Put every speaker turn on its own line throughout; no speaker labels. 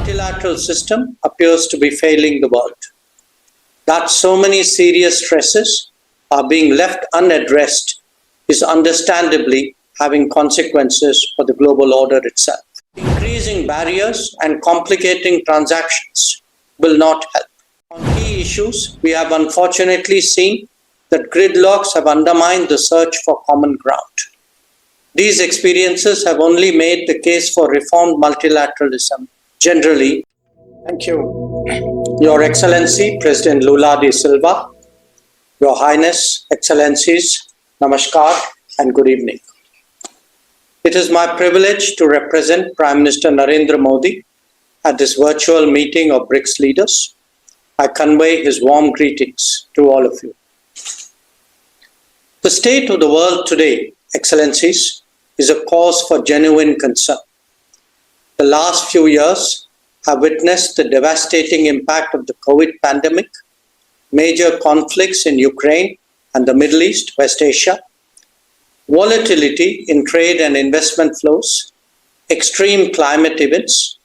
multilateral system appears to be failing the world. That so many serious stresses are being left unaddressed is understandably having consequences for the global order itself. Increasing barriers and complicating transactions will not help. On key issues, we have unfortunately seen that gridlocks have undermined the search for common ground. These experiences have only made the case for reformed multilateralism generally. Thank you. Your Excellency, President Lula da Silva, Your Highness, Excellencies, Namaskar and good evening. It is my privilege to represent Prime Minister Narendra Modi at this virtual meeting of BRICS leaders. I convey his warm greetings to all of you. The state of the world today, Excellencies, is a cause for genuine concern. The last few years have witnessed the devastating impact of the COVID pandemic, major conflicts in Ukraine and the Middle East, West Asia, volatility in trade and investment flows, extreme climate events,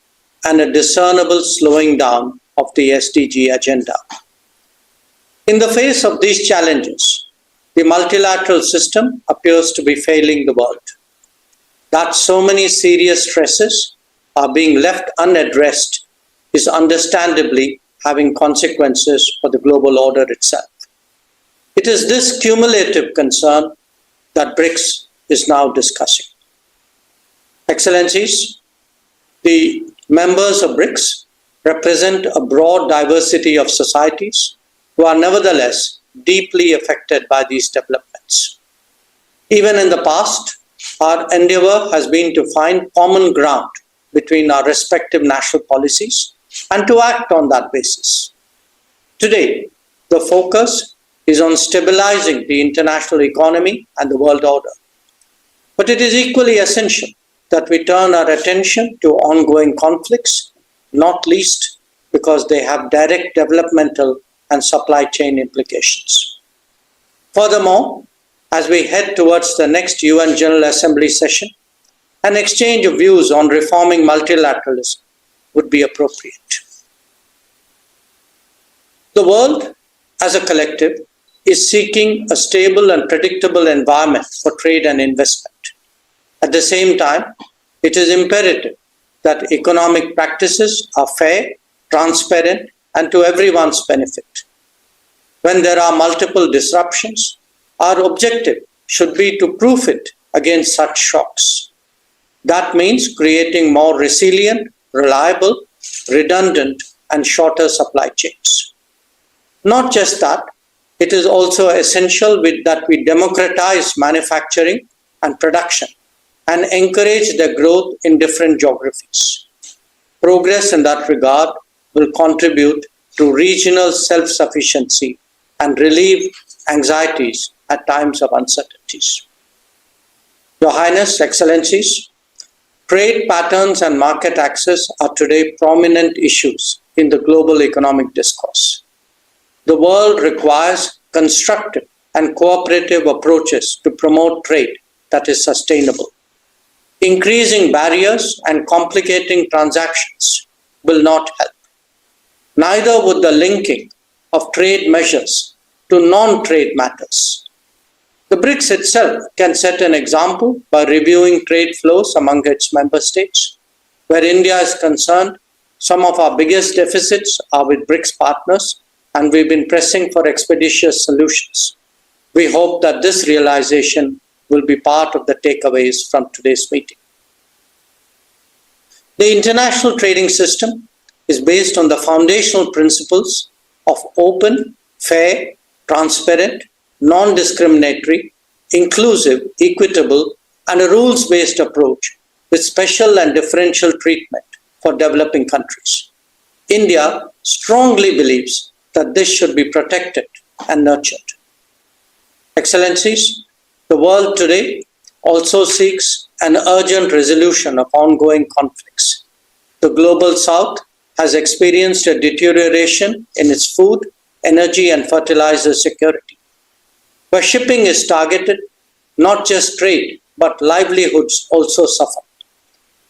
and a discernible slowing down of the SDG agenda. In the face of these challenges, the multilateral system appears to be failing the world. That so many serious stresses are being left unaddressed is understandably having consequences for the global order itself. It is this cumulative concern that BRICS is now discussing. Excellencies, the members of BRICS represent a broad diversity of societies who are nevertheless deeply affected by these developments. Even in the past, our endeavor has been to find common ground between our respective national policies and to act on that basis. Today, the focus is on stabilizing the international economy and the world order. But it is equally essential that we turn our attention to ongoing conflicts, not least because they have direct developmental and supply chain implications. Furthermore, as we head towards the next UN General Assembly session, an exchange of views on reforming multilateralism would be appropriate. The world, as a collective, is seeking a stable and predictable environment for trade and investment. At the same time, it is imperative that economic practices are fair, transparent, and to everyone's benefit. When there are multiple disruptions, our objective should be to proof it against such shocks. That means creating more resilient, reliable, redundant, and shorter supply chains. Not just that, it is also essential that we democratize manufacturing and production and encourage their growth in different geographies. Progress in that regard will contribute to regional self-sufficiency and relieve anxieties at times of uncertainties. Your Highness, Excellencies, trade patterns and market access are today prominent issues in the global economic discourse. The world requires constructive and cooperative approaches to promote trade that is sustainable. Increasing barriers and complicating transactions will not help. Neither would the linking of trade measures to non-trade matters. The BRICS itself can set an example by reviewing trade flows among its member states. Where India is concerned, some of our biggest deficits are with BRICS partners, and we've been pressing for expeditious solutions. We hope that this realization will be part of the takeaways from today's meeting. The international trading system is based on the foundational principles of open, fair, transparent, non-discriminatory, inclusive, equitable, and a rules-based approach with special and differential treatment for developing countries. India strongly believes that this should be protected and nurtured. Excellencies, the world today also seeks an urgent resolution of ongoing conflicts. The global south has experienced a deterioration in its food, energy, and fertilizer security. Where shipping is targeted, not just trade, but livelihoods also suffer.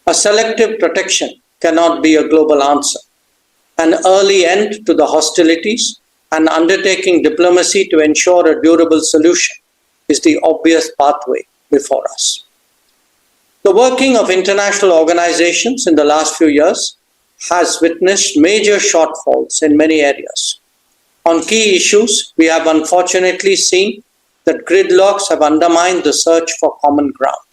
A selective protection cannot be a global answer. An early end to the hostilities and undertaking diplomacy to ensure a durable solution is the obvious pathway before us. The working of international organizations in the last few years has witnessed major shortfalls in many areas. On key issues, we have unfortunately seen that gridlocks have undermined the search for common ground.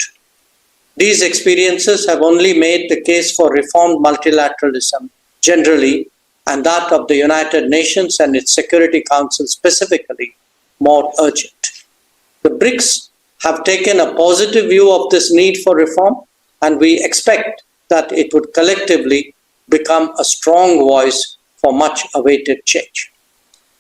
These experiences have only made the case for reformed multilateralism generally, and that of the United Nations and its Security Council specifically, more urgent. The BRICS have taken a positive view of this need for reform, and we expect that it would collectively become a strong voice for much awaited change.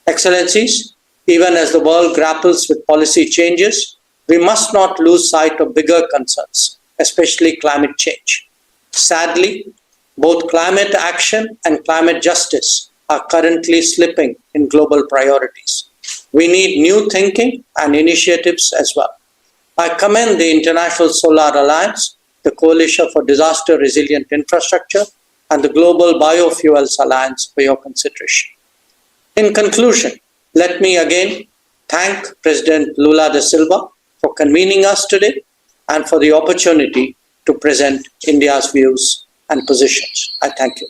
Excellencies, even as the world grapples with policy changes, we must not lose sight of bigger concerns, especially climate change. Sadly, both climate action and climate justice are currently slipping in global priorities. We need new thinking and initiatives as well. I commend the International Solar Alliance, the Coalition for Disaster Resilient Infrastructure, and the Global Biofuels Alliance for your consideration. In conclusion, let me again thank President Lula da Silva for convening us today and for the opportunity to present India's views and positions. I thank you.